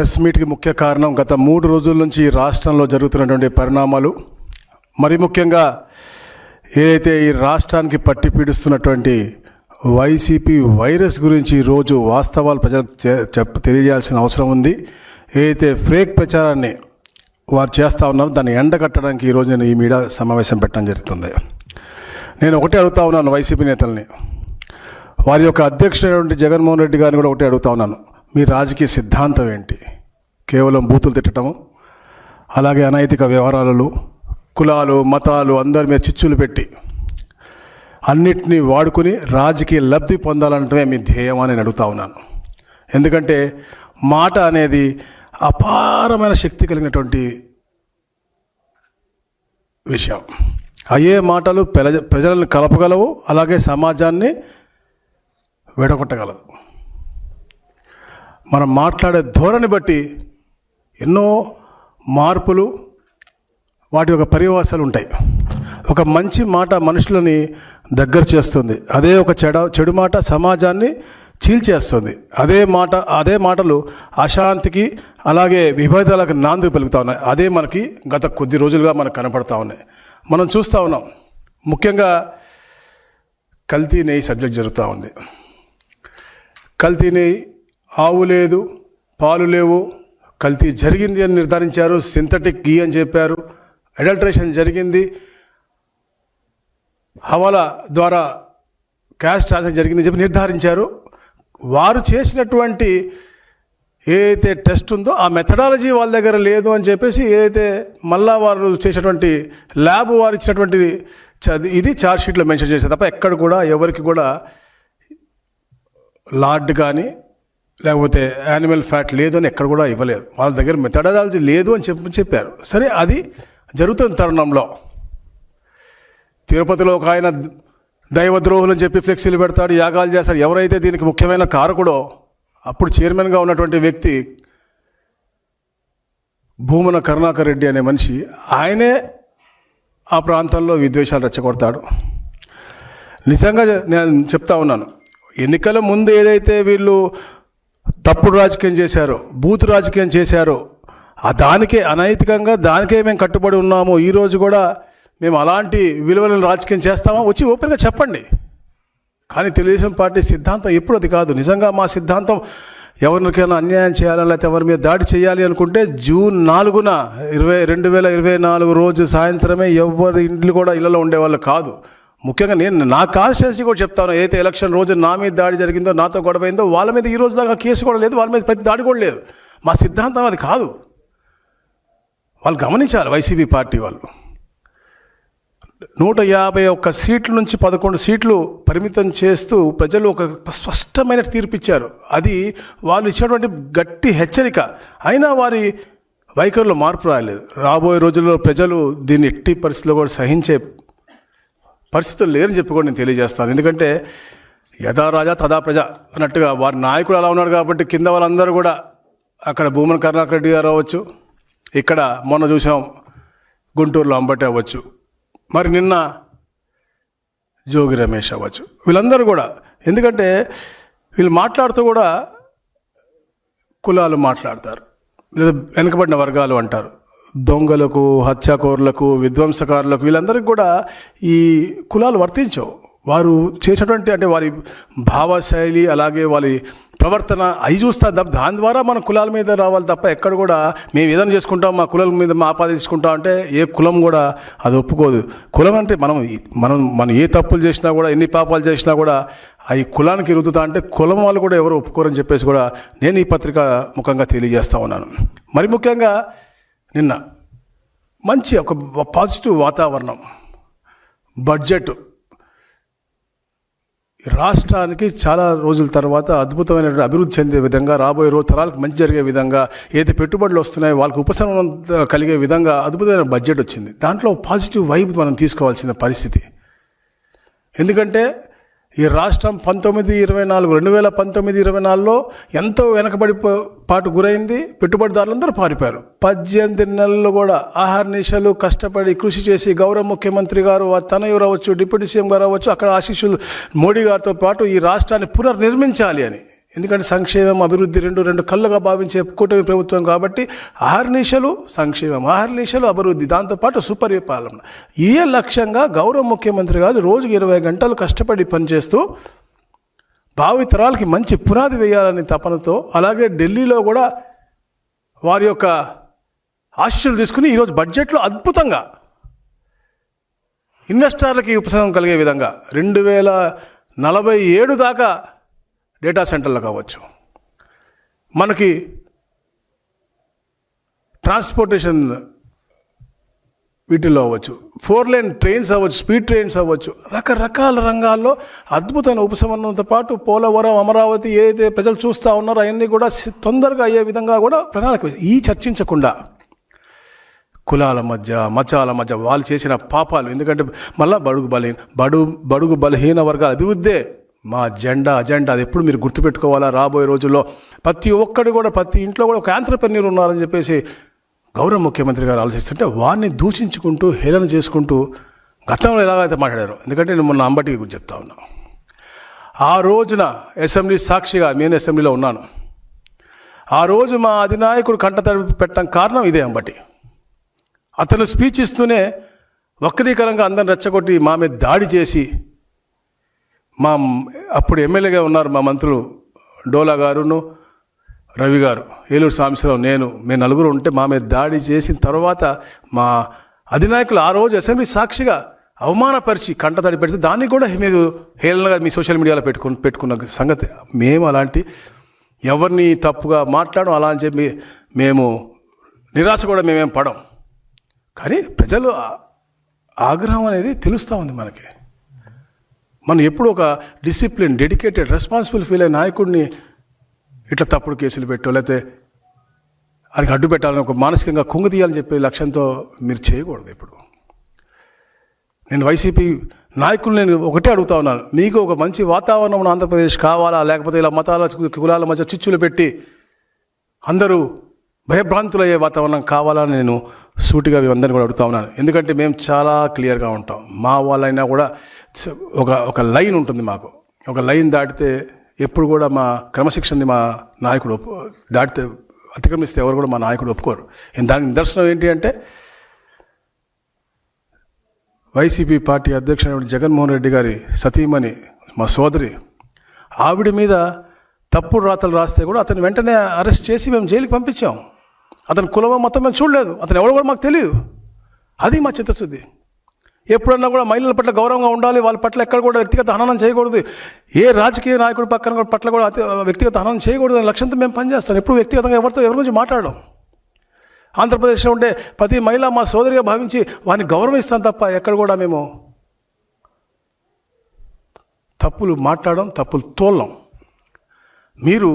Press మీట్కి ముఖ్య కారణం గత 3 రోజుల నుంచి ఈ రాష్ట్రంలో జరుగుతున్నటువంటి పరిణామాలు, మరి ముఖ్యంగా ఏదైతే ఈ రాష్ట్రానికి పట్టి పీడిస్తున్నటువంటి వైసీపీ వైరస్ గురించి ఈరోజు వాస్తవాలు ప్రజలకు తెలియజేయాల్సిన అవసరం ఉంది. ఏదైతే ఫేక్ ప్రచారాన్ని వారు చేస్తూ ఉన్నారో దాన్ని ఎండగట్టడానికి ఈరోజు నేను ఈ మీడియా సమావేశం పెట్టడం జరుగుతుంది. నేను ఒకటే అడుగుతా ఉన్నాను వైసీపీ నేతల్ని, వారి యొక్క అధ్యక్షుడైనటువంటి జగన్మోహన్ రెడ్డి గారిని కూడా ఒకటే అడుగుతా ఉన్నాను, మీ రాజకీయ సిద్ధాంతం ఏంటి? కేవలం బూతులు తిట్టడము, అలాగే అనైతిక వ్యవహారాలు, కులాలు మతాలు అందరి మీద చిచ్చులు పెట్టి అన్నిటినీ వాడుకుని రాజకీయ లబ్ధి పొందాలంటే మీ ధ్యేయం అని నేను అడుగుతా ఉన్నాను. ఎందుకంటే మాట అనేది అపారమైన శక్తి కలిగినటువంటి విషయం. అయ్యే మాటలు ప్రజలను కలపగలవు, అలాగే సమాజాన్ని విడగొట్టగలదు. మనం మాట్లాడే ధోరణి బట్టి ఎన్నో మార్పులు, వాటి యొక్క పరివాసాలు ఉంటాయి. ఒక మంచి మాట మనుషులని దగ్గర చేస్తుంది, అదే ఒక చెడు మాట సమాజాన్ని చీల్చేస్తుంది. అదే మాటలు అశాంతికి అలాగే విభేదాలకు నాంది పలుకుతూ ఉన్నాయి. అదే మనకి గత కొద్ది రోజులుగా మనకు కనపడతా ఉన్నాయి. మనం చూస్తూ ఉన్నాం. ముఖ్యంగా కల్తీ నెయ్యి సబ్జెక్ట్ జరుగుతూ ఉంది. కల్తీ నెయ్యి, ఆవు లేదు, పాలు లేవు, కల్తీ జరిగింది అని నిర్ధారించారు. సింథటిక్ ఘీ అని చెప్పారు, అడల్ట్రేషన్ జరిగింది, హవాలా ద్వారా క్యాష్ ట్రాన్సాక్షన్ జరిగిందని చెప్పి నిర్ధారించారు. వారు చేసినటువంటి ఏదైతే టెస్ట్ ఉందో ఆ మెథడాలజీ వాళ్ళ దగ్గర లేదు అని చెప్పేసి ఏదైతే మళ్ళా వారు చేసినటువంటి ల్యాబ్ వారు ఇచ్చినటువంటి ఇది ఛార్జ్ షీట్లో మెన్షన్ చేశారు తప్ప ఎక్కడ కూడా ఎవరికి కూడా లార్డ్ కానీ లేకపోతే యానిమల్ ఫ్యాట్ లేదు అని ఎక్కడ కూడా ఇవ్వలేదు. వాళ్ళ దగ్గర మెథడాలజీ లేదు అని చెప్పారు. సరే, అది జరుగుతున్న తరుణంలో తిరుపతిలో ఒక ఆయన దైవద్రోహులు అని చెప్పి ఫ్లెక్సీలు పెడతాడు, యాగాలు చేస్తాడు. ఎవరైతే దీనికి ముఖ్యమైన కారకుడో అప్పుడు చైర్మన్గా ఉన్నటువంటి వ్యక్తి భూమన కరుణాకర్ రెడ్డి అనే మనిషి, ఆయనే ఆ ప్రాంతంలో విద్వేషాలు రెచ్చగొడతాడు. నిజంగా నేను చెప్తా ఉన్నాను, ఎన్నికల ముందు ఏదైతే వీళ్ళు తప్పుడు రాజకీయం చేశారో, బూత్ రాజకీయం చేశారో, దానికే అనైతికంగా దానికే మేము కట్టుబడి ఉన్నాము. ఈరోజు కూడా మేము అలాంటి విలువలను రాజకీయం చేస్తామా వచ్చి ఓపెన్గా చెప్పండి. కానీ తెలుగుదేశం పార్టీ సిద్ధాంతం ఎప్పుడు అది కాదు. నిజంగా మా సిద్ధాంతం ఎవరికైనా అన్యాయం చేయాలని లేకపోతే ఎవరి మీద దాడి చేయాలి అనుకుంటే జూన్ 4న 2024 రోజు సాయంత్రమే ఎవరి ఇంట్లో కూడా ఇళ్లలో ఉండేవాళ్ళు కాదు. ముఖ్యంగా నేను నా కాన్స్టిట్యున్సీ కూడా చెప్తాను, ఏదైతే ఎలక్షన్ రోజు నా మీద దాడి జరిగిందో, నాతో గొడవైందో, వాళ్ళ మీద ఈ రోజు దాకా కేసు కూడా లేదు, వాళ్ళ మీద ప్రతి దాడి కూడా లేదు. మా సిద్ధాంతం అది కాదు. వాళ్ళు గమనించాలి. వైసీపీ పార్టీ వాళ్ళు 151 సీట్ల నుంచి 11 సీట్లు పరిమితం చేస్తూ ప్రజలు ఒక స్పష్టమైన తీర్పు ఇచ్చారు. అది వాళ్ళు ఇచ్చినటువంటి గట్టి హెచ్చరిక. అయినా వారి వైఖరిలో మార్పు రాలేదు. రాబోయే రోజుల్లో ప్రజలు దీన్ని ఎట్టి పరిస్థితుల్లో కూడా సహించే పరిస్థితులు లేరని చెప్పి కూడా నేను తెలియజేస్తాను. ఎందుకంటే యథా రాజా తదా ప్రజ అన్నట్టుగా వారి నాయకుడు అలా ఉన్నాడు కాబట్టి కింద వాళ్ళందరూ కూడా, అక్కడ భూమన కరుణాకర్ రెడ్డి గారు అవ్వచ్చు, ఇక్కడ మొన్న చూసాం గుంటూరులో అంబటి అవ్వచ్చు, మరి నిన్న జోగి రమేష్ అవ్వచ్చు, వీళ్ళందరూ కూడా. ఎందుకంటే వీళ్ళు మాట్లాడుతూ కూడా కులాలు మాట్లాడతారు, లేదా వెనుకబడిన వర్గాలు అంటారు. దొంగలకు, హత్యాకోరులకు, విధ్వంసకారులకు వీళ్ళందరికీ కూడా ఈ కులాలు వర్తించవు. వారు చేసేటువంటి అంటే వారి భావశైలి అలాగే వారి ప్రవర్తన అవి చూస్తారు. దాని ద్వారా మన కులాల మీద రావాలి తప్ప ఎక్కడ కూడా మేము ఏదైనా చేసుకుంటాం, మా కులాల మీద మా ఆపాదించుకుంటాం అంటే ఏ కులం కూడా అది ఒప్పుకోదు. కులం అంటే మనం ఏ తప్పులు చేసినా కూడా, ఎన్ని పాపాలు చేసినా కూడా అవి కులానికి రుద్దుతా అంటే కులం వాళ్ళు కూడా ఎవరు ఒప్పుకోరని చెప్పేసి కూడా నేను ఈ పత్రిక ముఖంగా తెలియజేస్తూ ఉన్నాను. మరి ముఖ్యంగా నిన్న మంచి ఒక పాజిటివ్ వాతావరణం, బడ్జెట్ రాష్ట్రానికి చాలా రోజుల తర్వాత అద్భుతమైనటువంటి అభివృద్ధి చెందే విధంగా, రాబోయే తరాలకు మంచి జరిగే విధంగా, ఏదైతే పెట్టుబడులు వస్తున్నాయో వాళ్ళకి ఉపశమనం కలిగే విధంగా అద్భుతమైన బడ్జెట్ వచ్చింది. దాంట్లో పాజిటివ్ వైబ్ మనం తీసుకోవాల్సిన పరిస్థితి. ఎందుకంటే ఈ రాష్ట్రం 2019-24లో ఎంతో వెనకబడి పాటు గురైంది. పెట్టుబడిదారులందరూ పారిపోయారు. 18 నెలలు కూడా ఆహార్నిశలు కష్టపడి కృషి చేసి గౌరవ ముఖ్యమంత్రి గారు, తనయురు అవ్వచ్చు, డిప్యూటీ సీఎం గారు అవ్వచ్చు, అక్కడ ఆశీస్సులు మోడీ గారితో పాటు ఈ రాష్ట్రాన్ని పునర్నిర్మించాలి అని ఎందుకంటే సంక్షేమం అభివృద్ధి రెండు కళ్ళుగా భావించే కూటమి ప్రభుత్వం కాబట్టి అహర్నిశలు సంక్షేమం, అహర్నిశలు అభివృద్ధి, దాంతోపాటు సుపరిపాలన. ఈ లక్ష్యంగా గౌరవ ముఖ్యమంత్రి గారు రోజుకి 20 గంటలు కష్టపడి పనిచేస్తూ భావి తరాలకి మంచి పునాది వేయాలని తపనతో, అలాగే ఢిల్లీలో కూడా వారి యొక్క ఆశీస్సులు తీసుకుని ఈరోజు బడ్జెట్లో అద్భుతంగా ఇన్వెస్టర్లకి ఉపశమనం కలిగే విధంగా 2047 దాకా డేటా సెంటర్లు కావచ్చు, మనకి ట్రాన్స్పోర్టేషన్ వీటిల్లో అవ్వచ్చు, 4 లేన్ ట్రైన్స్ అవ్వచ్చు, స్పీడ్ ట్రైన్స్ అవ్వచ్చు, రకరకాల రంగాల్లో అద్భుతమైన ఉపశమనంతో పాటు పోలవరం, అమరావతి ఏదైతే ప్రజలు చూస్తూ ఉన్నారో అవన్నీ కూడా తొందరగా అయ్యే విధంగా కూడా ప్రణాళిక. ఈ చర్చించకుండా కులాల మధ్య, మతాల మధ్య వాళ్ళు చేసిన పాపాలు, ఎందుకంటే మళ్ళీ బడుగు బలహీన వర్గాల అభివృద్ధే మా అజెండా. అది ఎప్పుడు మీరు గుర్తుపెట్టుకోవాలా. రాబోయే రోజుల్లో ప్రతి ఒక్కడు కూడా, ప్రతి ఇంట్లో కూడా ఒక ఆంత్రప్రెన్యూర్ ఉన్నారని చెప్పేసి గౌరవ ముఖ్యమంత్రి గారు ఆలోచిస్తుంటే వారిని దూషించుకుంటూ, హేళన చేసుకుంటూ గతంలో ఎలాగైతే మాట్లాడారు. ఎందుకంటే నేను మొన్న అంబటి గురించి చెప్తా ఉన్నా. ఆ రోజున అసెంబ్లీ సాక్షిగా, నేను అసెంబ్లీలో ఉన్నాను, ఆ రోజు మా అధినాయకుడు కంటతడి పెట్టడం కారణం ఇదే అంబటి. అతను స్పీచ్ ఇస్తూనే వక్రీకరంగా అందరిని రెచ్చగొట్టి మా మీద దాడి చేసి, మా అప్పుడు ఎమ్మెల్యేగా ఉన్నారు మా మంత్రులు డోలా గారును, రవి గారు, ఏలూరు సాంబశివరావు, మేము నలుగురు ఉంటే మా మీద దాడి చేసిన తర్వాత మా అధినాయకులు ఆ రోజు అసెంబ్లీ సాక్షిగా అవమానపరిచి కంటతడి పెడితే దాన్ని కూడా మీరు హేళనగా మీ సోషల్ మీడియాలో పెట్టుకున్న సంగతి. మేము అలాంటి ఎవరిని తప్పుగా మాట్లాడడం అలా అని చెప్పి మేము నిరాశ కూడా మేమేం పడం. కానీ ప్రజలు ఆగ్రహం అనేది తెలుస్తూ ఉంది మనకి. మనం ఎప్పుడు ఒక డిసిప్లిన్, డెడికేటెడ్, రెస్పాన్సిబుల్ ఫీల్ అయిన నాయకుడిని ఇట్లా తప్పుడు కేసులు పెట్టో లేకపోతే ఆయనకి అడ్డు పెట్టాలని, ఒక మానసికంగా కుంగతీయాలని చెప్పే లక్ష్యంతో మీరు చేయకూడదు. ఇప్పుడు నేను వైసీపీ నాయకులు నేను ఒకటే అడుగుతా ఉన్నాను, మీకు ఒక మంచి వాతావరణం ఆంధ్రప్రదేశ్ కావాలా, లేకపోతే ఇలా మతాల కులాల మధ్య చిచ్చులు పెట్టి అందరూ భయభ్రాంతులయ్యే వాతావరణం కావాలని నేను సూటిగా అందరిని కూడా అడుగుతా ఉన్నాను. ఎందుకంటే మేము చాలా క్లియర్గా ఉంటాం. మా వాళ్ళైనా కూడా ఒక లైన్ ఉంటుంది మాకు. ఒక లైన్ దాటితే ఎప్పుడు కూడా మా క్రమశిక్షణని మా నాయకుడు అతిక్రమిస్తే ఎవరు కూడా మా నాయకుడు ఒప్పుకోరు. దానికి నిదర్శనం ఏంటి అంటే, వైసీపీ పార్టీ అధ్యక్షుడు జగన్మోహన్ రెడ్డి గారి సతీమణి మా సోదరి, ఆవిడ మీద తప్పుడు రాతలు రాస్తే కూడా అతను వెంటనే అరెస్ట్ చేసి మేము జైలుకి పంపించాం. అతని కులం మొత్తం మేము చూడలేదు, అతను ఎవడో కూడా మాకు తెలియదు. అది మా చిత్తశుద్ధి. ఎప్పుడన్నా కూడా మహిళల పట్ల గౌరవంగా ఉండాలి, వాళ్ళ పట్ల ఎక్కడ కూడా వ్యక్తిగత హననం చేయకూడదు, ఏ రాజకీయ నాయకుడి పట్ల కూడా వ్యక్తిగత హననం చేయకూడదు అనే లక్ష్యంతో మేము పనిచేస్తాం. ఎప్పుడు వ్యక్తిగతంగా ఎవరి గురించి మాట్లాడడం. ఆంధ్రప్రదేశ్లో ఉండే ప్రతి మహిళ మా సోదరిగా భావించి వారిని గౌరవిస్తాం తప్ప ఎక్కడ కూడా మేము తప్పులు మాట్లాడడం, తప్పులు తోలం. మీరు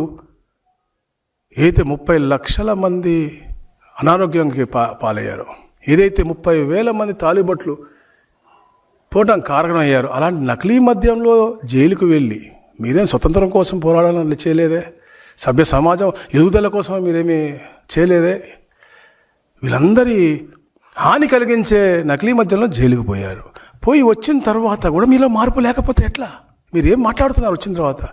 ఏదైతే 30 లక్షల మంది అనారోగ్యానికి పాలయ్యారో, ఏదైతే 30,000 మంది తాలిబట్లు పోవడం కారణం అయ్యారు, అలాంటి నకిలీ మద్యంలో జైలుకు వెళ్ళి మీరేం స్వతంత్రం కోసం పోరాడాలని చేయలేదే, సభ్య సమాజం ఎదుగుదల కోసం మీరేమీ చేయలేదే. వీళ్ళందరి హాని కలిగించే నకిలీ మద్యంలో జైలుకు పోయారు. పోయి వచ్చిన తర్వాత కూడా మీలో మార్పు లేకపోతే ఎట్లా? మీరేం మాట్లాడుతున్నారు వచ్చిన తర్వాత?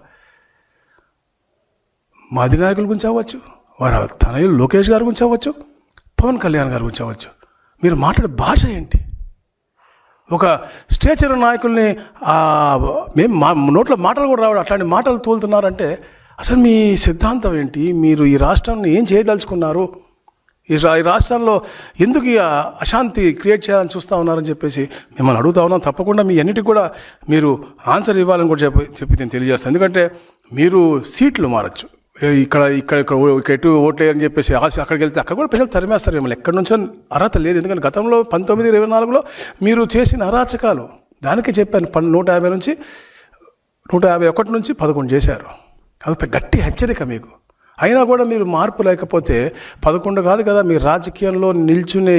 మా అధినాయకుల గురించి అవ్వచ్చు, వారి తనయులు లోకేష్ గారి గురించి అవ్వచ్చు, పవన్ కళ్యాణ్ గారి గురించి అవ్వచ్చు, మీరు మాట్లాడే భాష ఏంటి? ఒక స్టేచర్ నాయకుల్ని మేము మా నోట్లో మాటలు కూడా రావడం, అట్లాంటి మాటలు తోలుతున్నారంటే అసలు మీ సిద్ధాంతం ఏంటి? మీరు ఈ రాష్ట్రాన్ని ఏం చేయదలుచుకున్నారు? ఈ రాష్ట్రాల్లో ఎందుకు ఈ అశాంతి క్రియేట్ చేయాలని చూస్తూ ఉన్నారని చెప్పేసి మిమ్మల్ని అడుగుతా ఉన్నాం. తప్పకుండా మీ అన్నిటికీ కూడా మీరు ఆన్సర్ ఇవ్వాలని కూడా చెప్పి నేను తెలియజేస్తాను. ఎందుకంటే మీరు సీట్లు మారచ్చు, ఇక్కడ ఎటు ఓట్లేయని చెప్పేసి అక్కడికి వెళ్తే అక్కడ కూడా ప్రజలు తరిమేస్తారు మిమ్మల్ని. ఎక్కడి నుంచో అర్హత లేదు. ఎందుకంటే గతంలో 1924లో మీరు చేసిన అరాచకాలు, దానికి చెప్పాను 151 నుంచి 11 చేశారు. అది గట్టి హెచ్చరిక మీకు. అయినా కూడా మీరు మార్పు లేకపోతే 11 కాదు కదా, మీరు రాజకీయంలో నిల్చునే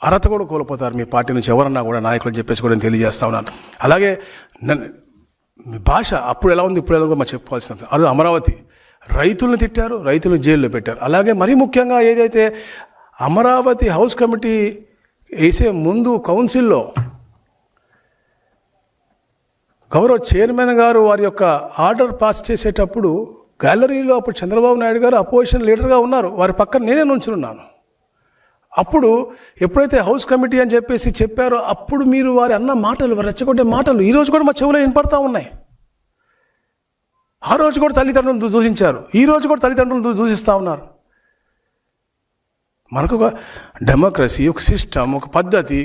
అర్హత కూడా కోల్పోతారు మీ పార్టీ నుంచి ఎవరన్నా కూడా నాయకులు అని చెప్పేసి కూడా నేను తెలియజేస్తా ఉన్నాను. అలాగే మీ భాష అప్పుడు ఎలా ఉంది, ఇప్పుడు ఎలా కూడా మనం చెప్పుకోవాల్సినంత. అది అమరావతి రైతులను తిట్టారు, రైతులను జైల్లో పెట్టారు. అలాగే మరీ ముఖ్యంగా ఏదైతే అమరావతి హౌస్ కమిటీ వేసే ముందు కౌన్సిల్లో గౌరవ చైర్మన్ గారు వారి యొక్క ఆర్డర్ పాస్ చేసేటప్పుడు గ్యాలరీలో అప్పుడు చంద్రబాబు నాయుడు గారు అపోజిషన్ లీడర్గా ఉన్నారు, వారి పక్కన నేనే నుంచున్నాను. అప్పుడు ఎప్పుడైతే హౌస్ కమిటీ అని చెప్పేసి చెప్పారో అప్పుడు మీరు వారి అన్న మాటలు, వారు రెచ్చగొట్టే మాటలు ఈరోజు కూడా మా చెవులో వినపడతా ఉన్నాయి. ఆ రోజు కూడా తల్లిదండ్రులను దూషించారు, ఈ రోజు కూడా తల్లిదండ్రులను దూషిస్తూ ఉన్నారు. మనకు ఒక డెమోక్రసీ, ఒక సిస్టమ్, ఒక పద్ధతి,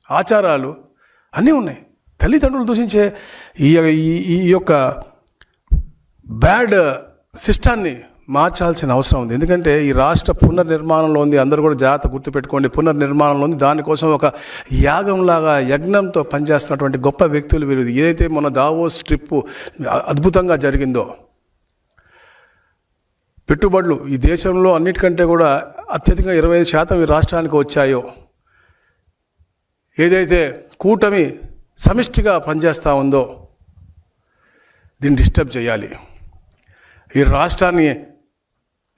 ఆచారాలు అన్నీ ఉన్నాయి. తల్లిదండ్రులు దూషించే ఈ యొక్క బ్యాడ్ సిస్టాన్ని మార్చాల్సిన అవసరం ఉంది. ఎందుకంటే ఈ రాష్ట్ర పునర్నిర్మాణంలో ఉంది, అందరూ కూడా జాగ్రత్త గుర్తుపెట్టుకోండి, పునర్నిర్మాణంలో ఉంది. దానికోసం ఒక యాగంలాగా యజ్ఞంతో పనిచేస్తున్నటువంటి గొప్ప వ్యక్తులు వీరు. ఏదైతే మన దావోస్ ట్రిప్పు అద్భుతంగా జరిగిందో, పెట్టుబడులు ఈ దేశంలో అన్నిటికంటే కూడా అత్యధికంగా 25% ఈ రాష్ట్రానికి వచ్చాయో, ఏదైతే కూటమి సమిష్టిగా పనిచేస్తూ ఉందో దీన్ని డిస్టర్బ్ చేయాలి, ఈ రాష్ట్రాన్ని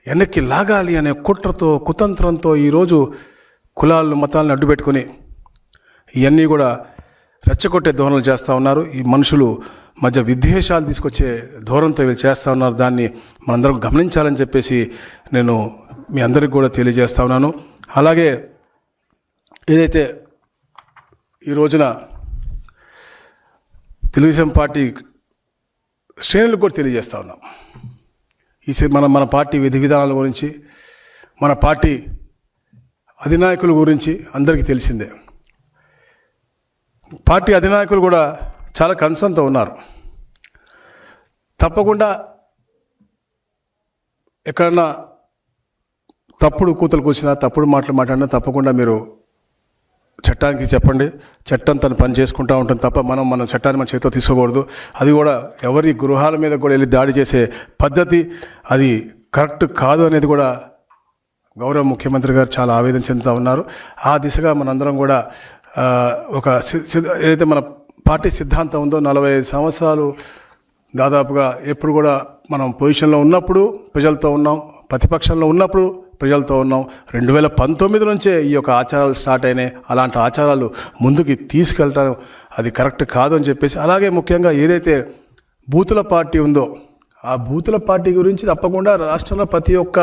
వెనక్కి లాగాలి అనే కుట్రతో, కుతంత్రంతో ఈరోజు కులాలను, మతాలను అడ్డుపెట్టుకొని ఇవన్నీ కూడా రెచ్చగొట్టే ధోరణులు చేస్తూ ఉన్నారు. ఈ మనుషులు మధ్య విద్వేషాలు తీసుకొచ్చే ధోరణితో వీళ్ళు చేస్తూ ఉన్నారు. దాన్ని మనందరం గమనించాలని చెప్పేసి నేను మీ అందరికీ కూడా తెలియజేస్తా ఉన్నాను. అలాగే ఏదైతే ఈ రోజున తెలుగుదేశం పార్టీ శ్రేణులకు కూడా తెలియజేస్తూ ఉన్నాం, మన పార్టీ విధి విధానాల గురించి, మన పార్టీ అధినాయకుల గురించి అందరికీ తెలిసిందే. పార్టీ అధినాయకులు కూడా చాలా కన్సర్న్తో ఉన్నారు. తప్పకుండా ఎక్కడన్నా తప్పుడు కూతలు కూసినా, తప్పుడు మాటలు మాట్లాడినా తప్పకుండా మీరు చట్టానికి చెప్పండి. చట్టం తను పని చేసుకుంటూ ఉంటుంది తప్ప మనం చట్టాన్ని మన చేతితో తీసుకోకూడదు. అది కూడా ఎవరి గృహాల మీద కూడా వెళ్ళి దాడి చేసే పద్ధతి అది కరెక్ట్ కాదు అనేది కూడా గౌరవ ముఖ్యమంత్రి గారు చాలా ఆవేదన చెందుతూ ఉన్నారు. ఆ దిశగా మనందరం కూడా ఒక ఏదైతే మన పార్టీ సిద్ధాంతం ఉందో, 45 సంవత్సరాలు దాదాపుగా ఎప్పుడు కూడా మనం పొజిషన్లో ఉన్నప్పుడు ప్రజలతో ఉన్నాం, ప్రతిపక్షంలో ఉన్నప్పుడు ప్రజలతో ఉన్నాం. 2019 నుంచే ఈ యొక్క ఆచారాలు స్టార్ట్ అయినాయి. అలాంటి ఆచారాలు ముందుకు తీసుకెళ్ళటం అది కరెక్ట్ కాదు అని చెప్పేసి, అలాగే ముఖ్యంగా ఏదైతే బూతుల పార్టీ ఉందో ఆ బూతుల పార్టీ గురించి తప్పకుండా రాష్ట్రంలో ప్రతి ఒక్క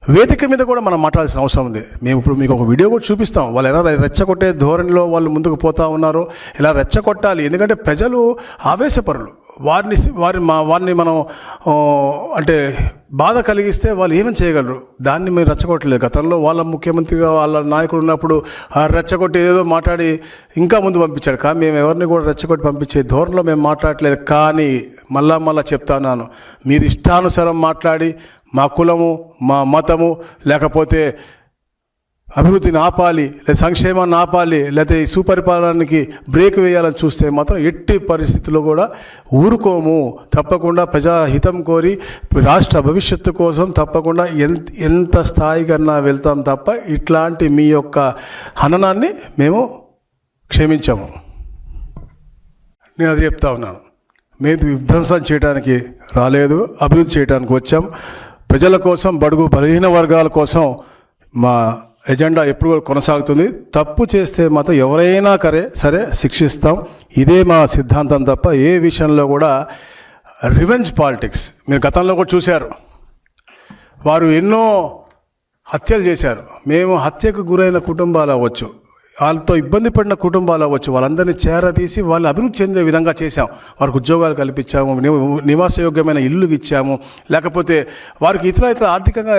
వేదిక మీద కూడా మనం మాట్లాడాల్సిన అవసరం ఉంది. మేము ఇప్పుడు మీకు ఒక వీడియో కూడా చూపిస్తాం, వాళ్ళు ఎలా రెచ్చగొట్టే ధోరణిలో వాళ్ళు ముందుకు పోతూ ఉన్నారో, ఎలా రెచ్చగొట్టాలి. ఎందుకంటే ప్రజలు ఆవేశపరులు, వారిని మనం అంటే బాధ కలిగిస్తే వాళ్ళు ఏమని చేయగలరు, దాన్ని మేము రెచ్చగొట్టలేదు. గతంలో వాళ్ళ ముఖ్యమంత్రిగా వాళ్ళ నాయకుడు ఉన్నప్పుడు రెచ్చగొట్టి ఏదో మాట్లాడి ఇంకా ముందు పంపించాడు. కానీ మేము ఎవరిని కూడా రెచ్చగొట్టి పంపించే ధోరణిలో మేము మాట్లాడలేదు. కానీ మళ్ళా చెప్తాను, మీరు ఇష్టానుసారం మాట్లాడి మా కులము, మా మతము, లేకపోతే అభివృద్ధిని ఆపాలి, లేదా సంక్షేమాన్ని ఆపాలి, లేకపోతే ఈ సుపరిపాలనకి బ్రేక్ వేయాలని చూస్తే మాత్రం ఎట్టి పరిస్థితుల్లో కూడా ఊరుకోము. తప్పకుండా ప్రజాహితం కోరి రాష్ట్ర భవిష్యత్తు కోసం తప్పకుండా ఎంత స్థాయికన్నా వెళ్తాం తప్ప ఇట్లాంటి మీ యొక్క హననాన్ని మేము క్షమించాము. నేను అది చెప్తా ఉన్నాను. మేము విధ్వంసం చేయడానికి రాలేదు, అభివృద్ధి చేయడానికి వచ్చాం. ప్రజల కోసం, బడుగు బలహీన వర్గాల కోసం మా ఎజెండా ఎప్పుడు కూడా కొనసాగుతుంది. తప్పు చేస్తే మాత్రం ఎవరైనా సరే శిక్షిస్తాం. ఇదే మా సిద్ధాంతం తప్ప ఏ విషయంలో కూడా రివెంజ్ పాలిటిక్స్. మీరు గతంలో కూడా చూశారు, వారు ఎన్నో హత్యలు చేశారు. మేము హత్యకు గురైన కుటుంబాలు అవ్వచ్చు, వాళ్ళతో ఇబ్బంది పడిన కుటుంబాలు అవ్వచ్చు, వాళ్ళందరినీ చేరదీసి వాళ్ళు అభివృద్ధి చెందే విధంగా చేశాం. వారికి ఉద్యోగాలు కల్పించాము, నివాసయోగ్యమైన ఇల్లు ఇచ్చాము, లేకపోతే వారికి ఇతర ఆర్థికంగా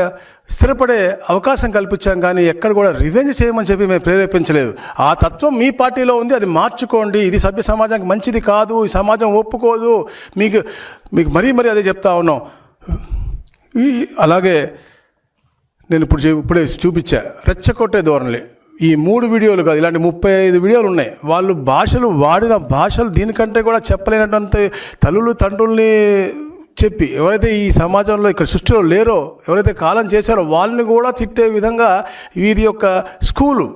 స్థిరపడే అవకాశం కల్పించాం. కానీ ఎక్కడ కూడా రివెంజ్ చేయమని చెప్పి మేము ప్రేరేపించలేదు. ఆ తత్వం మీ పార్టీలో ఉంది, అది మార్చుకోండి. ఇది సభ్య సమాజానికి మంచిది కాదు, ఈ సమాజం ఒప్పుకోదు. మీకు మరీ అదే చెప్తా ఉన్నాం. అలాగే నేను ఇప్పుడే చూపించా రెచ్చగొట్టే ధోరణి. ఈ 3 వీడియోలు కాదు, ఇలాంటి 35 వీడియోలు ఉన్నాయి. వాళ్ళు వాడిన భాషలు దీనికంటే కూడా చెప్పలేనటువంటి తల్లులు తండ్రుల్ని చెప్పి, ఎవరైతే ఈ సమాజంలో ఇక్కడ సృష్టిలో లేరో, ఎవరైతే కాలం చేశారో వాళ్ళని కూడా తిట్టే విధంగా వీరి యొక్క స్కూలు.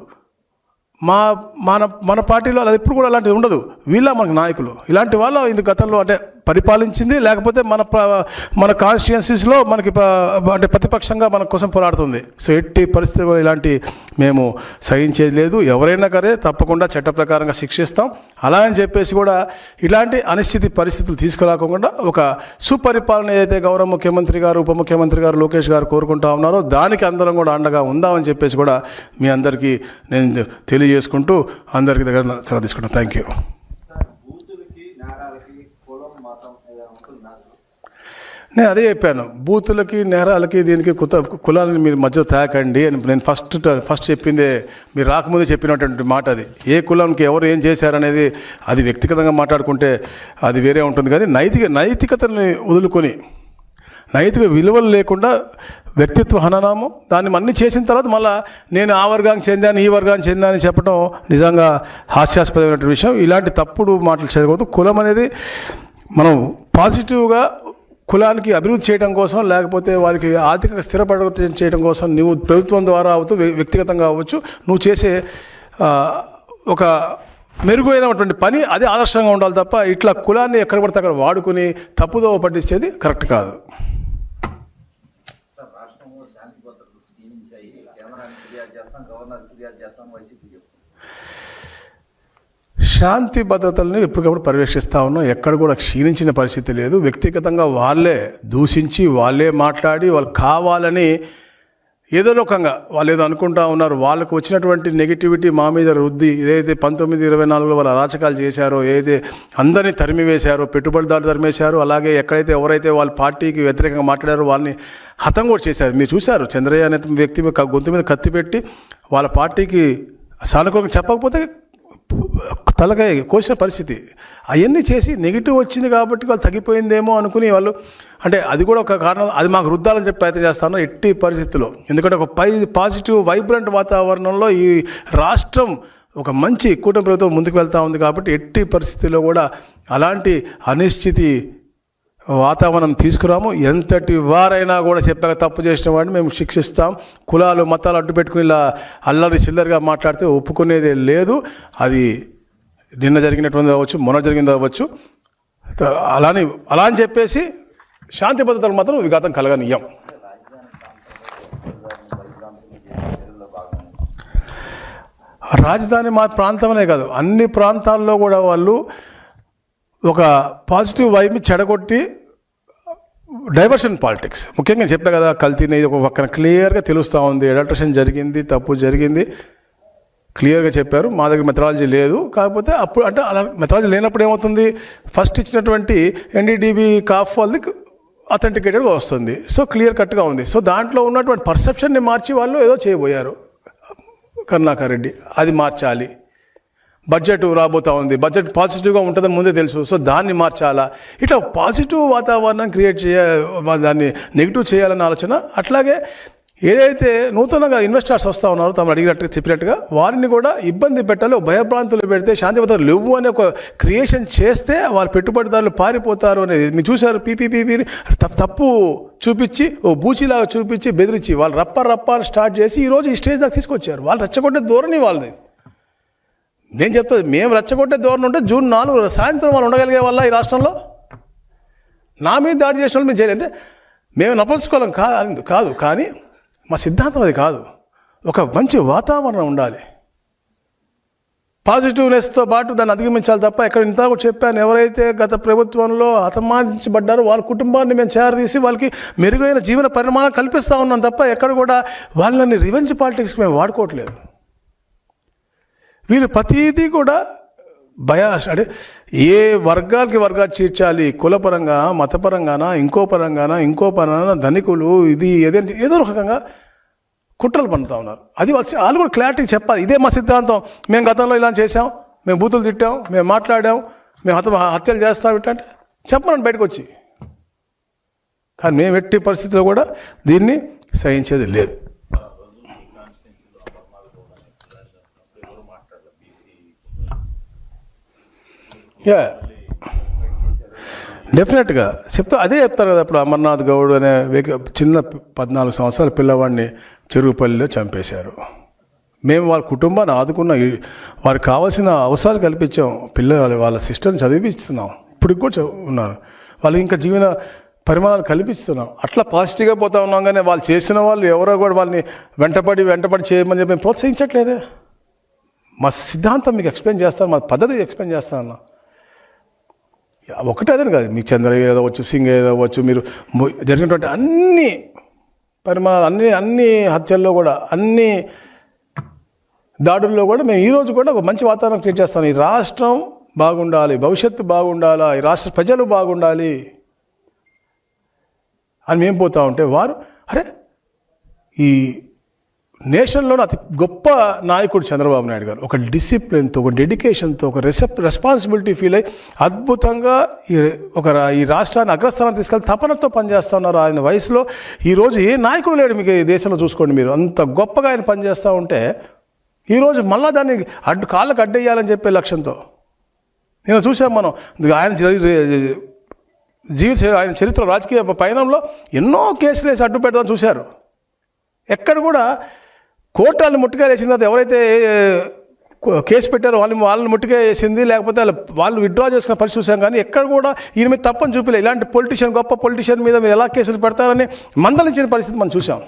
మన పార్టీలో అది ఎప్పుడు కూడా అలాంటిది ఉండదు. వీళ్ళ మనకు నాయకులు. ఇలాంటి వాళ్ళ ఇది గతంలో అంటే పరిపాలించింది, లేకపోతే మన కాన్స్టిట్యుయెన్సీస్లో మనకి అంటే ప్రతిపక్షంగా మన కోసం పోరాడుతుంది. సో ఎట్టి పరిస్థితుల్లో ఇలాంటి మేము సహించేది లేదు. ఎవరైనా సరే తప్పకుండా చట్ట ప్రకారంగా శిక్షిస్తాం. అలా అని చెప్పేసి కూడా ఇలాంటి అనిశ్చిత పరిస్థితులు తీసుకురాకుండా ఒక సుపరిపాలన ఏదైతే గౌరవ ముఖ్యమంత్రి గారు, ఉప ముఖ్యమంత్రి గారు లోకేష్ గారు కోరుకుంటా ఉన్నారో దానికి అందరం కూడా అండగా ఉందామని చెప్పేసి కూడా మీ అందరికీ నేను తెలియజేసుకుంటూ అందరికీ దగ్గర సెలవు తీసుకుంటాను. Thank you. నేను అదే చెప్పాను, బూతులకి నేరాలకి దీనికి కులాలని మీరు మధ్య తాకండి అని నేను ఫస్ట్ చెప్పిందే, మీరు రాకముందే చెప్పినటువంటి మాట అది. ఏ కులంకి ఎవరు ఏం చేశారనేది అది వ్యక్తిగతంగా మాట్లాడుకుంటే అది వేరే ఉంటుంది. కానీ నైతికతని వదులుకొని నైతిక విలువలు లేకుండా వ్యక్తిత్వ హననము దాన్ని అన్నీ చేసిన తర్వాత మళ్ళీ నేను ఆ వర్గానికి చెందాను ఈ వర్గానికి చెందాను చెప్పడం నిజంగా హాస్యాస్పదమైన విషయం. ఇలాంటి తప్పుడు మాటలు చేయకూడదు. కులం అనేది మనం పాజిటివ్గా కులానికి అభివృద్ధి చేయడం కోసం, లేకపోతే వారికి ఆర్థికంగా స్థిరపడ చేయడం కోసం నువ్వు ప్రభుత్వం ద్వారా అవ్వచ్చు, వ్యక్తిగతంగా అవ్వచ్చు, నువ్వు చేసే ఒక మెరుగైనటువంటి పని అది ఆదర్శంగా ఉండాలి తప్ప ఇట్లా కులాన్ని ఎక్కడ పడితే అక్కడ వాడుకుని తప్పుదోవ పట్టించేది కరెక్ట్ కాదు. శాంతి భద్రతల్ని ఎప్పటికప్పుడు పర్యవేక్షిస్తూ ఉన్నాం. ఎక్కడ కూడా క్షీణించిన పరిస్థితి లేదు. వ్యక్తిగతంగా వాళ్ళే దూషించి వాళ్ళే మాట్లాడి వాళ్ళు కావాలని ఏదో రకంగా వాళ్ళు ఏదో అనుకుంటా ఉన్నారు. వాళ్ళకు వచ్చినటువంటి నెగిటివిటీ మా మీద రుద్ది ఏదైతే 1924లో వాళ్ళు అరాచకాలు చేశారో, ఏదైతే అందరినీ తరిమివేశారో, పెట్టుబడిదారులు తరిమేశారో, అలాగే ఎక్కడైతే ఎవరైతే వాళ్ళ పార్టీకి వ్యతిరేకంగా మాట్లాడారో వాళ్ళని హతం కూడా చేశారు. మీరు చూశారు, చంద్రయ్య అనే వ్యక్తి గొంతు మీద కత్తి పెట్టి వాళ్ళ పార్టీకి సానుకూలంగా చెప్పకపోతే తలకాయ కోసిన పరిస్థితి. అవన్నీ చేసి నెగిటివ్ వచ్చింది కాబట్టి వాళ్ళు తగ్గిపోయిందేమో అనుకుని వాళ్ళు అంటే అది కూడా ఒక కారణం. అది మాకు రుద్దాలని చెప్పి ప్రయత్నం చేస్తాను ఎట్టి పరిస్థితుల్లో. ఎందుకంటే ఒక పాజిటివ్ వైబ్రెంట్ వాతావరణంలో ఈ రాష్ట్రం ఒక మంచి కూటమి ప్రభుత్వం ముందుకు వెళ్తూ ఉంది కాబట్టి ఎట్టి పరిస్థితుల్లో కూడా అలాంటి అనిశ్చితి వాతావరణం తీసుకురాము. ఎంతటి వారైనా కూడా చెప్పాక తప్పు చేసిన వాడిని మేము శిక్షిస్తాం. కులాలు మతాలు అడ్డు పెట్టుకుని ఇలా అల్లరి చిల్లరిగా మాట్లాడితే ఒప్పుకునేదే లేదు. అది నిన్న జరిగినటువంటి అవ్వచ్చు, మొన్న జరిగింది అవ్వచ్చు. అలా అని చెప్పేసి శాంతి భద్రతలు మాత్రం విఘాతం కలగనీయం. రాజధాని మా ప్రాంతమనే కాదు, అన్ని ప్రాంతాల్లో కూడా వాళ్ళు ఒక పాజిటివ్ వైబ్ని చెడగొట్టి డైవర్షన్ పాలిటిక్స్ ముఖ్యంగా చెప్పా కదా, కల్తీని ఒక పక్కన క్లియర్గా తెలుస్తూ ఉంది. అడల్ట్రేషన్ జరిగింది, తప్పు జరిగింది, క్లియర్గా చెప్పారు. మా దగ్గర మెథడాలజీ లేదు. కాకపోతే అప్పుడు అంటే అలా మెథడాలజీ లేనప్పుడు ఏమవుతుంది, ఫస్ట్ ఇచ్చినటువంటి NDDB కాఫ్ వాళ్ళది అథెంటికేటెడ్గా వస్తుంది. సో క్లియర్ కట్గా ఉంది. సో దాంట్లో ఉన్నటువంటి పర్సెప్షన్ని మార్చి వాళ్ళు ఏదో చేయబోయారు కరుణాకర్ రెడ్డి. అది మార్చాలి. బడ్జెట్ రాబోతూ ఉంది, బడ్జెట్ పాజిటివ్గా ఉంటుందని ముందే తెలుసు. సో దాన్ని మార్చాలా, ఇట్లా పాజిటివ్ వాతావరణం క్రియేట్ దాన్ని నెగిటివ్ చేయాలన్న ఆలోచన. అట్లాగే ఏదైతే నూతనంగా ఇన్వెస్టర్స్ వస్తూ ఉన్నారో తమను అడిగినట్టుగా చెప్పినట్టుగా వారిని కూడా ఇబ్బంది పెట్టాలి. భయభ్రాంతులు పెడితే శాంతి భద్రతలు లేవు అనే ఒక క్రియేషన్ చేస్తే వాళ్ళ పెట్టుబడిదారులు పారిపోతారు అనేది మీరు చూశారు. పీపీపీని తప్పు చూపించి ఓ బూచిలాగా చూపించి బెదిరించి వాళ్ళు రప్ప అని స్టార్ట్ చేసి ఈరోజు ఈ స్టేజ్ దాకా తీసుకొచ్చారు. వాళ్ళు రెచ్చగొట్టే ధోరణి వాళ్ళది. నేను చెప్తాను, మేము రెచ్చగొట్టే ధోరణి ఉంటే June 4 సాయంత్రం వాళ్ళు ఉండగలిగే వల్ల ఈ రాష్ట్రంలో నా మీద దాడి చేసిన వాళ్ళు మేము చేయాలంటే మేము నపంచుకోలేం కాదు. కానీ మా సిద్ధాంతం అది కాదు. ఒక మంచి వాతావరణం ఉండాలి, పాజిటివ్నెస్తో పాటు దాన్ని అధిగమించాలి తప్ప ఎక్కడ ఇంత కూడా చెప్పాను, ఎవరైతే గత ప్రభుత్వంలో హతమార్చబడ్డారో వాళ్ళ కుటుంబాన్ని మేము చేరదీసి వాళ్ళకి మెరుగైన జీవన పరిమాణం కల్పిస్తూ ఉన్నాం తప్ప ఎక్కడ కూడా వాళ్ళని రివెంజ్ పాలిటిక్స్కి మేము వాడుకోవట్లేదు. వీళ్ళు ప్రతిదీ కూడా బయాస్ అంటే ఏ వర్గాలకి చీర్చాలి, కులపరంగా మతపరంగానా ఇంకో పరంగానా ధనికులు ఇది ఏదో రకంగా కుట్రలు పన్నుతూ ఉన్నారు. అది వాళ్ళు కూడా క్లారిటీ చెప్పాలి. ఇదే మా సిద్ధాంతం, మేము గతంలో ఇలా చేసాం, మేము బూతులు తిట్టాం, మేము మాట్లాడాం, మేము హత్యలు చేస్తాం ఇట్టంటే చెప్పమని బయటకు వచ్చి. కానీ మేము ఎట్టి పరిస్థితుల్లో కూడా దీన్ని సహించేది లేదు. డెఫినెట్గా అదే చెప్తారు కదా. ఇప్పుడు అమర్నాథ్ గౌడ్ అనే చిన్న 14 సంవత్సరాల పిల్లవాడిని చెరువుపల్లిలో చంపేశారు. మేము వాళ్ళ కుటుంబాన్ని ఆదుకున్న, వారికి కావాల్సిన అవసరాలు కల్పించాం, వాళ్ళ సిస్టర్ని చదివిస్తున్నాం, ఇప్పటికి కూడా ఉన్నారు. వాళ్ళకి ఇంకా జీవన పరిమాణాలు కల్పిస్తున్నాం. అట్లా పాజిటివ్గా పోతా ఉన్నాం. కానీ వాళ్ళు చేసిన వాళ్ళు ఎవరో కూడా వాళ్ళని వెంటపడి చేయమని చెప్పి ప్రోత్సహించట్లేదే. మా సిద్ధాంతం మీకు ఎక్స్ప్లెయిన్ చేస్తాను, మా పద్ధతి ఎక్స్ప్లెయిన్ చేస్తాను. ఒకటే అదే కాదు, మీకు చంద్రయ్య ఏదవచ్చు, సింగ్ ఏదవచ్చు, మీరు జరిగినటువంటి అన్ని పరిమాణాలు, అన్ని హత్యల్లో కూడా, అన్ని దాడుల్లో కూడా మేము ఈరోజు కూడా ఒక మంచి వాతావరణం క్రియేట్ చేస్తాను. ఈ రాష్ట్రం బాగుండాలి, భవిష్యత్తు బాగుండాలా, ఈ రాష్ట్ర ప్రజలు బాగుండాలి అని మేము పోతా ఉంటే వారు అరే ఈ నేషన్లోని అతి గొప్ప నాయకుడు చంద్రబాబు నాయుడు గారు ఒక డిసిప్లిన్తో, ఒక డెడికేషన్తో, ఒక రెస్పాన్సిబిలిటీ ఫీల్ అయ్యి అద్భుతంగా ఈ రాష్ట్రాన్ని అగ్రస్థానం తీసుకెళ్ళి తపనతో పనిచేస్తూ ఉన్నారు. ఆయన వయసులో ఈరోజు ఏ నాయకుడు లేడు మీకు ఈ దేశంలో. చూసుకోండి, మీరు అంత గొప్పగా ఆయన పనిచేస్తూ ఉంటే ఈరోజు మళ్ళా దాన్ని కాళ్ళకు అడ్డేయాలని చెప్పే లక్ష్యంతో నేను చూసాం. మనం ఆయన ఆయన చరిత్ర రాజకీయ పయనంలో ఎన్నో కేసులు వేసి అడ్డు పెడదామని చూశారు. ఎక్కడ కూడా కోర్టులను ముట్టుగా వేసిన తర్వాత ఎవరైతే కేసు పెట్టారో వాళ్ళని ముట్టుగా వేసింది, లేకపోతే వాళ్ళు విత్డ్రా చేసుకున్న పరిస్థితి చూసాం. కానీ ఎక్కడ కూడా ఈయన మీద తప్పని చూపిలే. ఇలాంటి గొప్ప పొలిటీషియన్ మీద మీరు ఎలా కేసులు పెడతారని మందలించిన పరిస్థితి మనం చూసాం.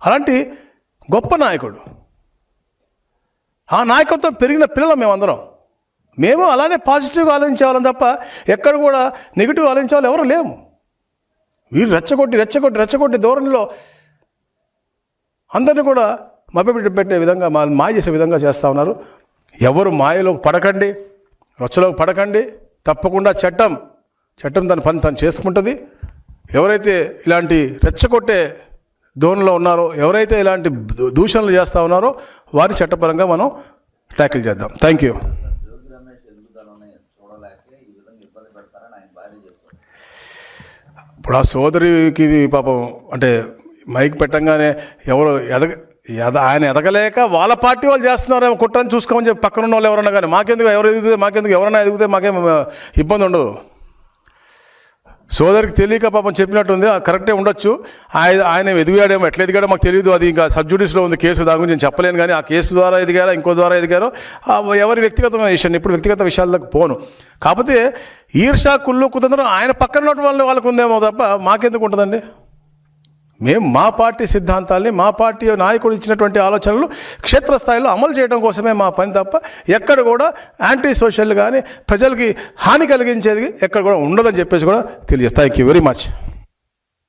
అలాంటి గొప్ప నాయకుడు, ఆ నాయకత్వం పెరిగిన పిల్లలు మేమందరం. మేము అలానే పాజిటివ్గా ఆలోచించేవాళ్ళం తప్ప ఎక్కడ కూడా నెగిటివ్ ఆలోచించే వాళ్ళు ఎవరు లేము. వీరు రెచ్చగొట్టి ధోరణిలో అందరినీ కూడా మభ్యపెట్టే విధంగా, మాయ చేసే విధంగా చేస్తూ ఉన్నారు. ఎవరు మాయలోకి పడకండి, రచ్చలోకి పడకండి. తప్పకుండా చట్టం దాని పని తను చేసుకుంటుంది. ఎవరైతే ఇలాంటి రెచ్చగొట్టే ధోరణిలో ఉన్నారో, ఎవరైతే ఇలాంటి దూషణలు చేస్తూ ఉన్నారో వారిని చట్టపరంగా మనం ట్యాకిల్ చేద్దాం. Thank you. ఇప్పుడు ఆ సోదరికి పాపం అంటే మైక్ పెట్టంగానే ఎవరు ఆయన ఎదగలేక వాళ్ళ పార్టీ వాళ్ళు చేస్తున్నారేమో కుట్రని చూసుకోమని చెప్పి పక్కన ఉన్న వాళ్ళు ఎవరన్నా కానీ ఎవరైనా ఎదిగితే మాకేం ఇబ్బంది ఉండదు. సోదరికి తెలియక పాపం చెప్పినట్టుంది, కరెక్టే ఉండొచ్చు. ఆయన ఎదిగాడేమో, ఎట్లా ఎదిగాడో మాకు తెలియదు. అది ఇంకా సబ్జుడిస్లో ఉంది కేసు, దాని గురించి నేను చెప్పలేను. కానీ ఆ కేసు ద్వారా ఎదిగారో ఇంకో ద్వారా ఎదిగారో ఎవరి వ్యక్తిగతమైన విషయం, ఇప్పుడు వ్యక్తిగత విషయాలకు పోను. కాకపోతే ఈర్షా కుళ్ళు కుతంత్రం ఆయన పక్కన ఉన్న వాళ్ళకు ఉందేమో తప్ప మాకెందుకు ఉంటుందండి. మేము మా పార్టీ సిద్ధాంతాల్ని, మా పార్టీ నాయకుడు ఇచ్చినటువంటి ఆలోచనలు క్షేత్రస్థాయిలో అమలు చేయడం కోసమే మా పని తప్ప ఎక్కడ కూడా యాంటీ సోషల్ కానీ ప్రజలకి హాని కలిగించేది ఎక్కడ కూడా ఉండదని చెప్పేసి కూడా తెలియజేస్తాను. Thank you very much.